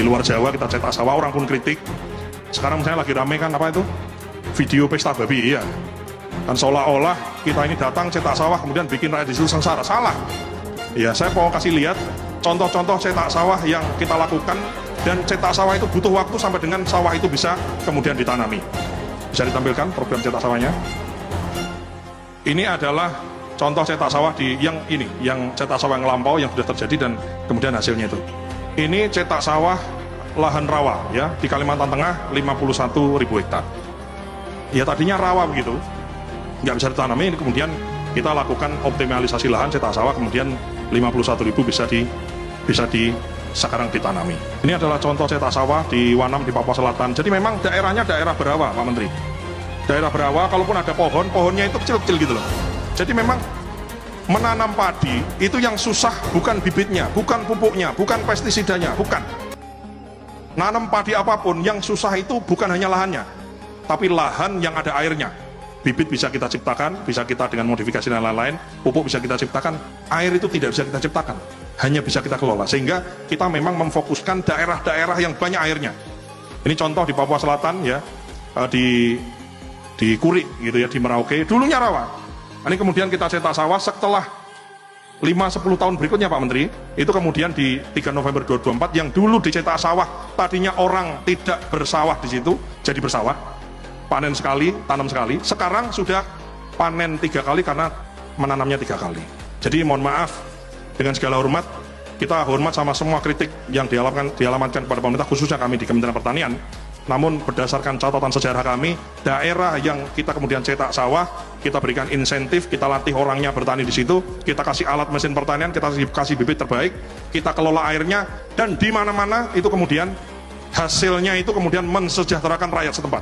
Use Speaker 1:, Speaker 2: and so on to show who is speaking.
Speaker 1: luar Jawa kita cetak sawah, orang pun kritik. Sekarang misalnya lagi rame kan apa itu? Video pesta babi, iya. Dan seolah-olah kita ini datang cetak sawah kemudian bikin rakyat di situ sengsara. Salah. Ya, saya mau kasih lihat contoh-contoh cetak sawah yang kita lakukan, dan cetak sawah itu butuh waktu sampai dengan sawah itu bisa kemudian ditanami. Bisa ditampilkan program cetak sawahnya. Ini adalah contoh cetak sawah yang cetak sawah yang lampau yang sudah terjadi dan kemudian hasilnya itu. Ini cetak sawah lahan rawa ya di Kalimantan Tengah 51.000 hektar. Ya tadinya rawa begitu, nggak bisa ditanami, ini kemudian kita lakukan optimalisasi lahan cetak sawah, kemudian 51.000 bisa sekarang ditanami. Ini adalah contoh cetak sawah di Wanam di Papua Selatan. Jadi memang daerahnya daerah berawa, Pak Menteri. Daerah berawa, kalaupun ada pohon, pohonnya itu kecil-kecil gitu loh. Jadi memang menanam padi itu yang susah bukan bibitnya, bukan pupuknya, bukan pestisidanya, bukan. Nanam padi apapun yang susah itu bukan hanya lahannya, tapi lahan yang ada airnya. Bibit bisa kita ciptakan, bisa kita dengan modifikasi dan lain-lain, pupuk bisa kita ciptakan, air itu tidak bisa kita ciptakan, hanya bisa kita kelola. Sehingga kita memang memfokuskan daerah-daerah yang banyak airnya. Ini contoh di Papua Selatan ya, di Kurik gitu ya, di Merauke, dulunya rawa. Ini kemudian kita cetak sawah setelah 5-10 tahun berikutnya Pak Menteri, itu kemudian di 3 November 2024 yang dulu dicetak sawah, tadinya orang tidak bersawah di situ, jadi bersawah. Panen sekali, tanam sekali. Sekarang sudah panen 3 kali karena menanamnya 3 kali. Jadi mohon maaf, dengan segala hormat, kita hormat sama semua kritik yang dialamatkan kepada pemerintah, khususnya kami di Kementerian Pertanian. Namun berdasarkan catatan sejarah kami, daerah yang kita kemudian cetak sawah, kita berikan insentif, kita latih orangnya bertani di situ, kita kasih alat mesin pertanian, kita kasih bibit terbaik, kita kelola airnya, dan di mana-mana itu kemudian hasilnya itu kemudian mensejahterakan rakyat setempat.